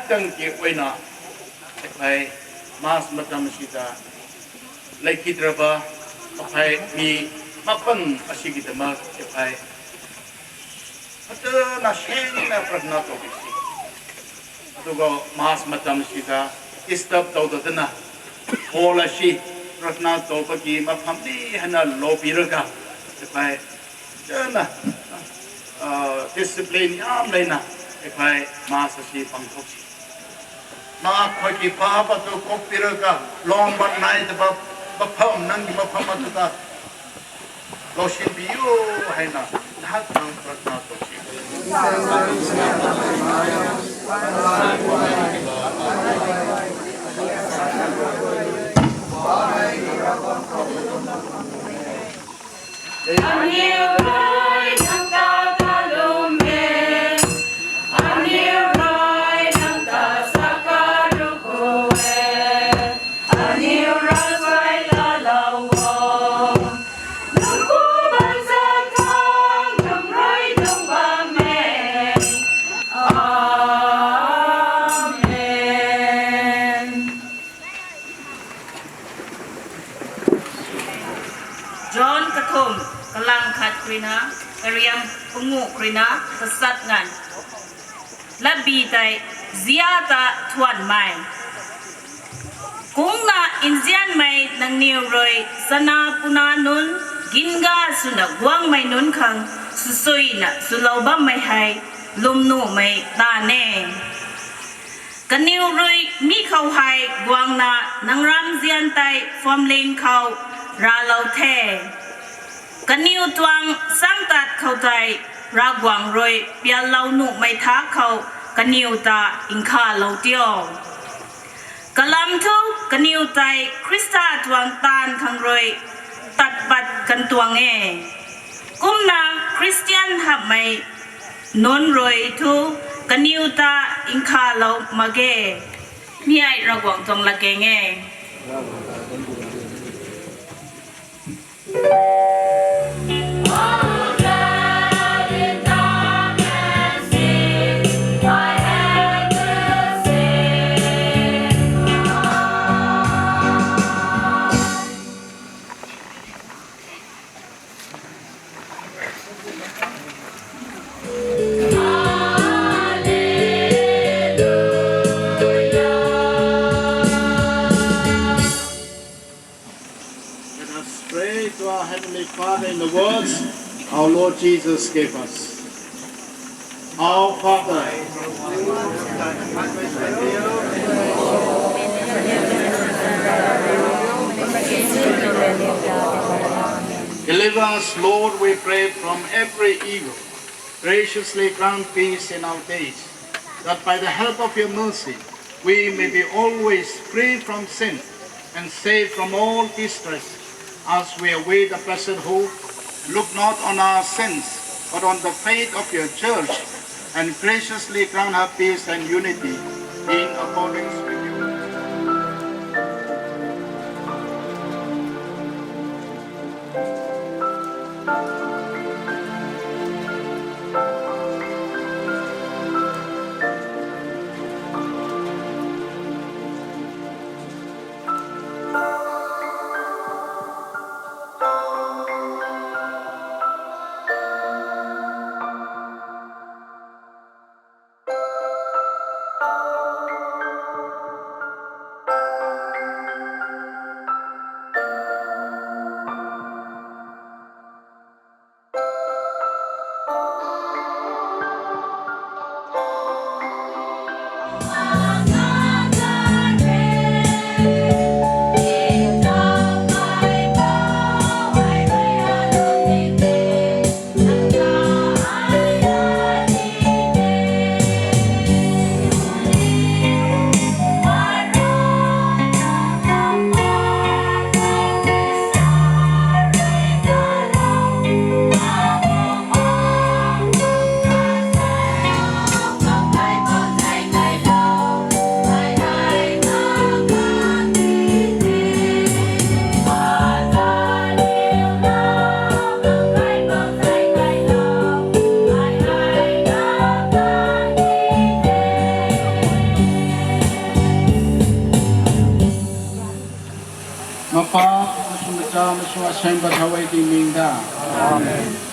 tang ki oina ai mas matam sida laikidraba ai mi mapan asigi dama ai ata na sheng na pragna to bisi adugo mas matam sida disturb to dana hola shi pragna to pagi mapamdi hana lobiraga ai jana discipline yam leina ai mas asi pangkok na khoi ki pa pa to kopiraga long but night ba pham nang ki pham ma ta lo shin biu haina hat nang pratna to chi Krina, Kariam Pungu Krina, Sesat Ngan. Labi tai Ziata Tuan Mai. Kung na Inzian Mai nang Niuroi, Sana Puna Nun, Ginga Suna Guang Mai Nun Kang, Susui na Sulauba Mai Hai, Lumnu Mai Tane. Kaniuroi Mi Kau Hai, Guang na Nang Ram Zian Tai, Fom Ling Kau, Ralau Te. Kaniu tuang sang tat khau tai ra guang roi pia lau nu mai tha khau kaniu ta ingkha lau tio kalam thu kaniu tai krista tuang tan khang roi tat pat kan tuang e kumna christian hab mai non roi thu kaniu ta ingkha lau mage mi ai ra guang tong la ke nge Father, in the words our Lord Jesus gave us. Our Father, deliver us, Lord, we pray, from every evil. Graciously grant peace in our days, that by the help of your mercy we may be always free from sin and safe from all distress, as we await the blessed hope. Look not on our sins, but on the faith of your church, and graciously grant her peace and unity in accordance with you.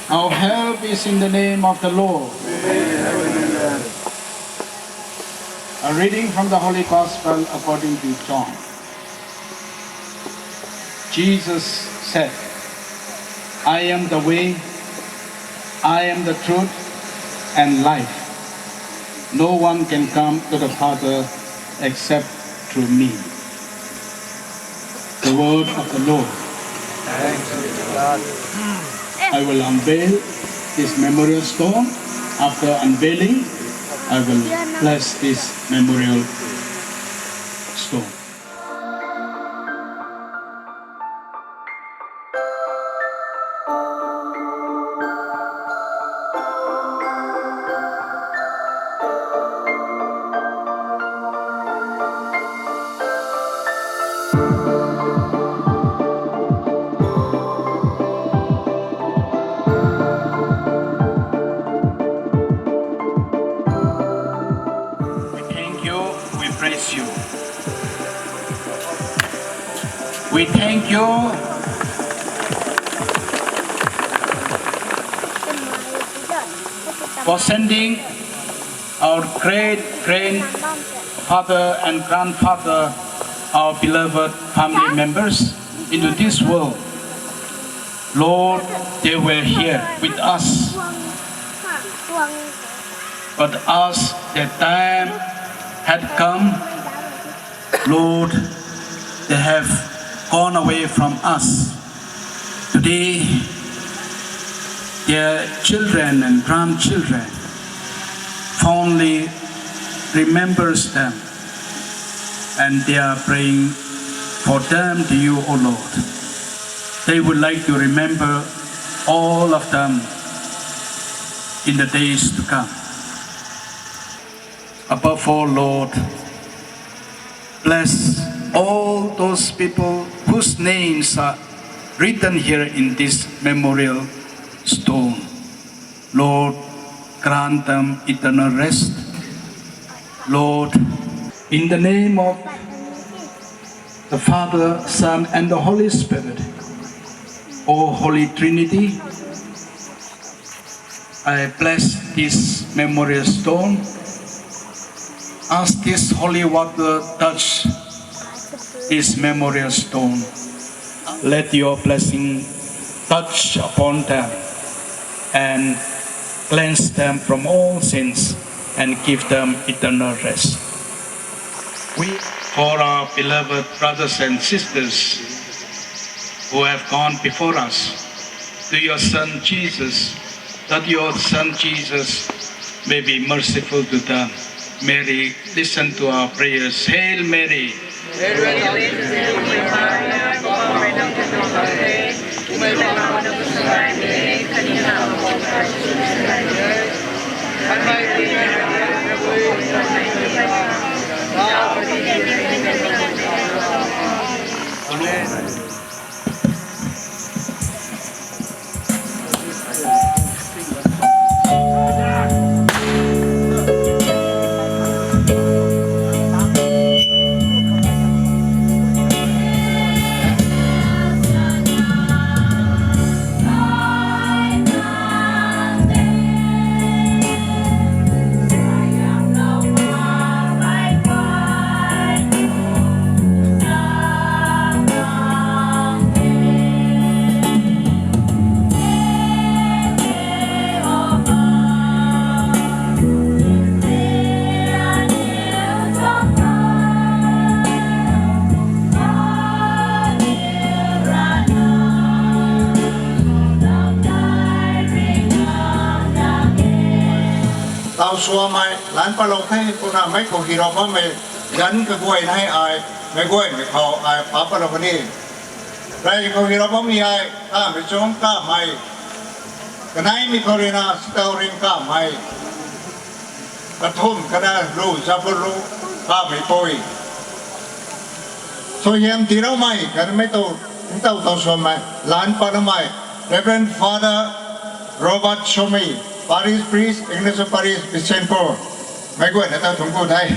Our help is in the name of the Lord. A reading from the Holy Gospel according to John. Jesus said, I am the way, I am the truth and life. No one can come to the Father except through me. The word of the Lord. I will unveil this memorial stone. After unveiling, I will bless this memorial stone. We thank you for sending our great grandfather and grandfather, our beloved family members, into this world. Lord, they were here with us, but as their time had come, Lord, they have gone away from us. Today, their children and grandchildren fondly remembers them, and they are praying for them to you, O Lord. They would like to remember all of them in the days to come. Above all, Lord, bless all those people whose names are written here in this memorial stone. Lord, grant them eternal rest. Lord, in the name of the Father, Son, and the Holy Spirit, O Holy Trinity, I bless this memorial stone. As this holy water touch this memorial stone, let your blessing touch upon them and cleanse them from all sins and give them eternal rest. We, for our beloved brothers and sisters who have gone before us, to your Son Jesus, that your Son Jesus may be merciful to them. Mary, listen to our prayers. Hail Mary. Tao xua mai lán pa lộc hay cô nào mấy cổ kỳ đó Pamei gắn cái quầy này ai mấy quầy mấy khẩu ai pa lộc này đây cổ kỳ đó Pamei ai KAMEICHUNG KAMEI cái này mi cổ na SITOURING KAMEI cái thôn cái đó MAJABUTLU KAMEIPUI so hiểm tí đâu mày cái mấy tàu xua mai lán pa đâu mày Reverend Father Robert Chomei Paris Priest, English of Paris, Bishnupur. Mấy quên đã tao chúng cô đây.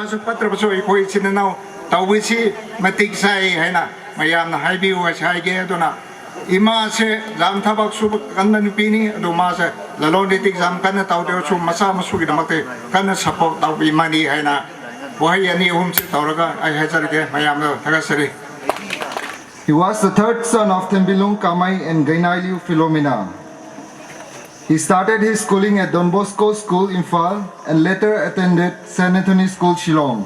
su patra pasu ikoi sinanau tawisi matik sai haina mayam na haibi wa sai ge aduna ima se lam thabak su kanna nupini adu ma se lalon ditik jam kanna tawde su masa masu gi damate kanna support tawbi mani haina wahai ani hum se tawraga ai hajar ge mayam na thagasari. He was the third son of THENBILUNG, KAMEI and Gainailiu Philomena. He started his schooling at Don Bosco School, Imphal, and later attended St. Anthony School, Shillong,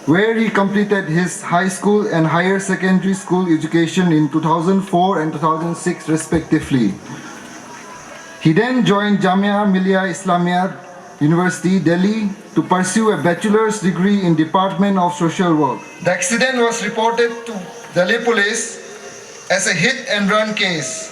where he completed his high school and higher secondary school education in 2004 and 2006 respectively. He then joined Jamia Millia Islamia University, Delhi, to pursue a bachelor's degree in Department of Social Work. The accident was reported to Delhi police as a hit-and-run case.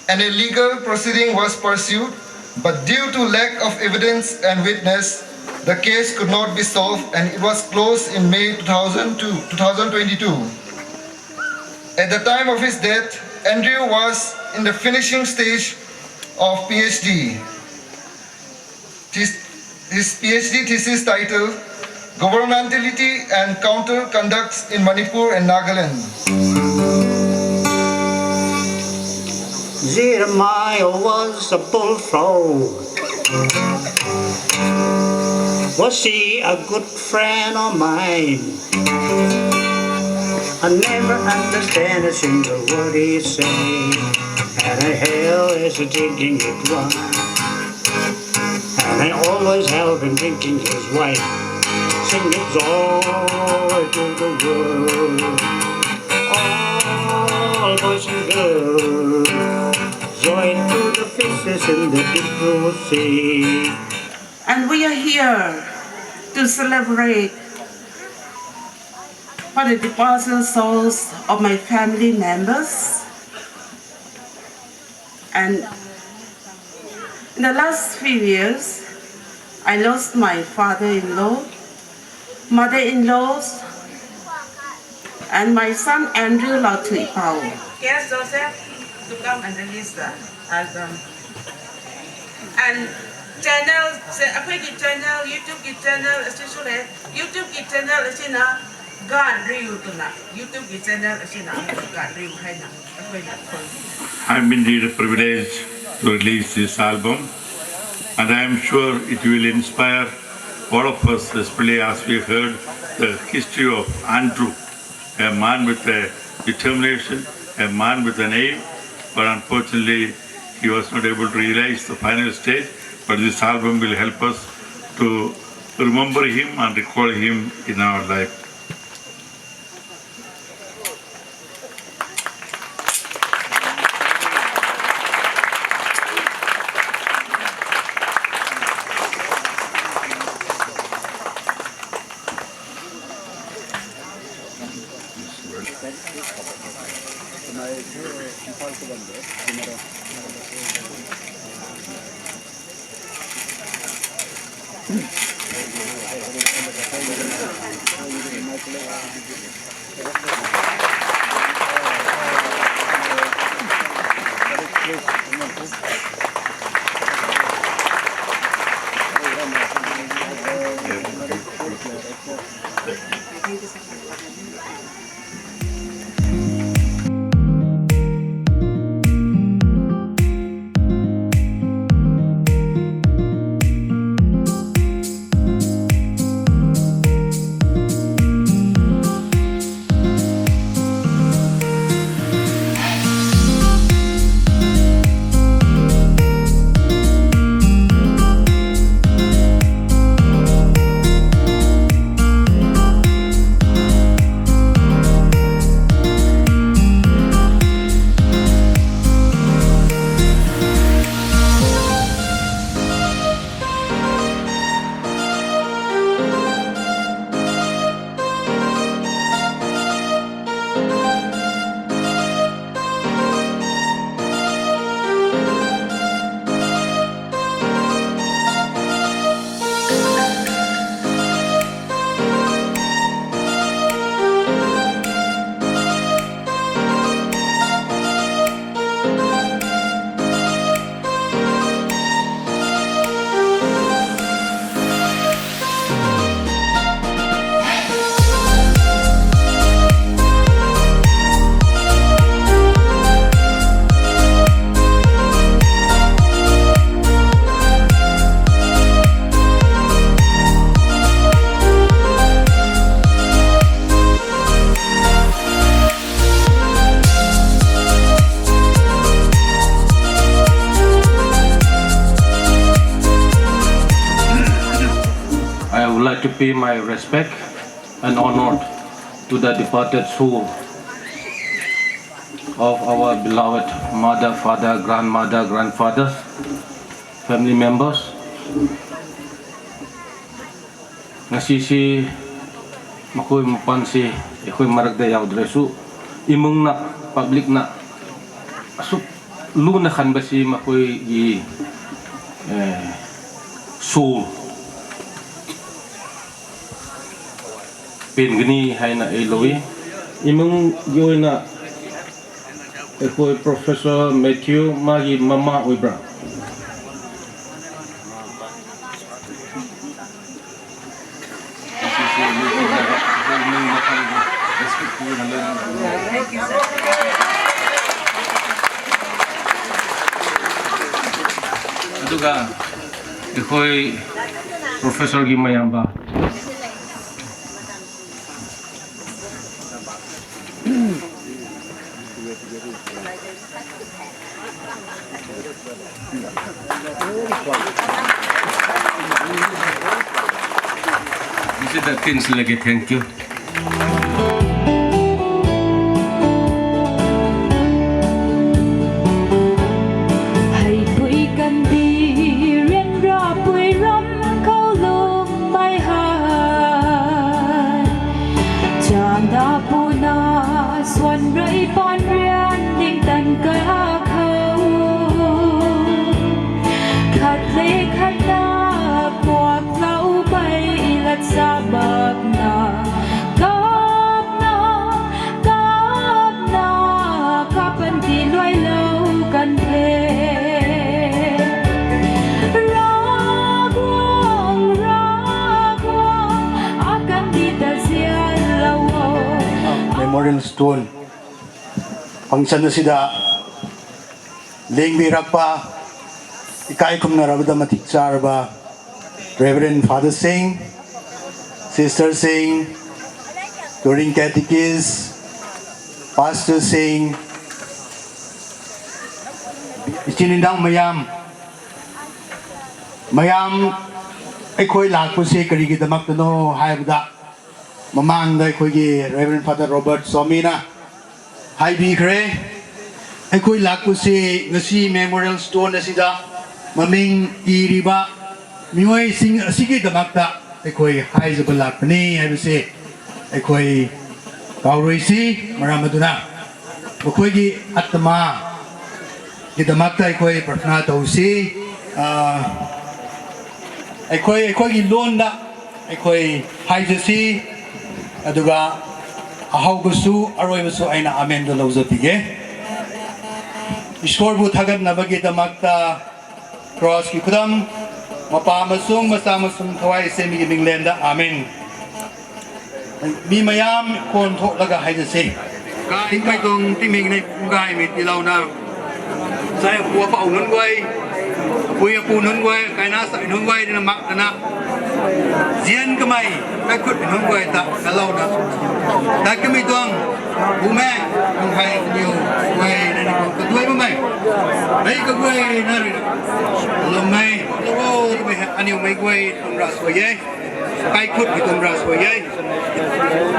An illegal proceeding was pursued, but due to lack of evidence and witness, the case could not be solved and it was closed in May 2022. At the time of his death, Andrew was in the finishing stage of PhD. His PhD thesis titled Governmentality and Counter Conducts in Manipur and Nagaland. Jeremiah was a bullfrog. Was he a good friend of mine? I never understand a single word he say, and I hell is drinking his wine. And I always have been drinking his wine, singing joy to the world, all boys and girls, joy to the fishes in the deep blue sea. And we are here to celebrate for the departed souls of my family members. And in the last few years, I lost my father-in-law, mother-in-laws, and my son Andrew LATHUIPOU. Yes, Joseph, to come and release the album. And channel, channel, YouTube channel, especially YouTube channel, is na Gainailiu to na. YouTube channel, is na Gainailiu hai na. I'm indeed a privilege to release this album, and I am sure it will inspire all of us, especially as we heard the history of Andrew, a man with a determination, a man with an aim, but unfortunately he was not able to realize the final stage. But this album will help us to remember him and recall him in our life. like to pay my respect and honor to the departed soul of our beloved mother, father, grandmother, grandfathers, family members. Ngasi si makoy mapan si ikoy maragdayaw dresu imong na public na asuk luna kan ba si makoy i soul pen gani hay na eloy imong yoy na ikoy Professor Matthew magi mama oibra aduga ikoy Professor Gimayamba Bisa datin sila thank you. Memorial Stone function na sida lengbirak pa ikai kum na rabda matik charba Reverend Father Singh, Sister Singh, during catechist, Pastor Singh, isinindang mayam aikoy lakpo si karigi damak no haibda mamang da aikoy gi Reverend Father Robert Somina haibi kre aikoy lakpo si ngasi Memorial Stone asida maming iriba miway sing sige damakta aikoy haizabal lakpani haibse aikoy kaurisi maramaduna aikoy gi atma gi damakta aikoy prarthana tausi aikoy gi londa aikoy haijasi aduga ahawgusu aroybusu aina amen do lawzapige ishwar bu thagat nabagi damakta cross ki khudam mapa masung masa masung thawai se mi minglenda amen mi mayam kon thok laga haijasi ka ingkai tong timing nei gai mi tilauna sai bua pa unun goi puya punun goi kaina sai nun goi na mak na zian kamai kai khut nun goi ta kalauna ta kami tong bume ang hai niu goi na ni ko tuai bume mai ko goi na ri lo mai lo mai aniu mai goi tong ras goi ye kai khut ki tong ras goi ye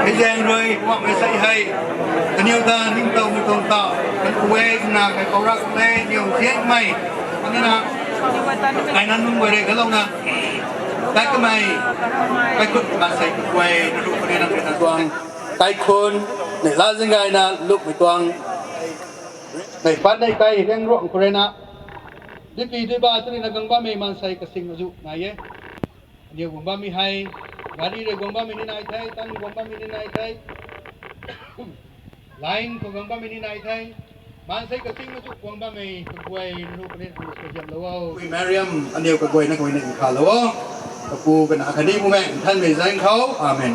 cái giang rồi hoặc là say hay nhiều ta những tàu một tàu tàu cái quê là cái cầu rác đây nhiều thiết mày nên là cáiนั้นนุ่งquê đây cái lâu nè cái mày cái cút bạn say cái quê nó lúc này đang cái tuang cái khôn để lá dương gai nè lúc mày tuang để phát đây cái đang ruộng của đây nè đi kỳ đi ba cho nên là găng ba mày mang say cái sinh dụ này ấy nhiều găng ba mày hay Gari re gomba mini nai thai tan gomba mini nai thai line ko gomba mini nai thai man sai ka ting chu gomba mai ko koi nu ko ne ko jam lo wi Mariam aneu ko koi na ko ne kha lo ka pu kan akhani mu me than me zain khau amen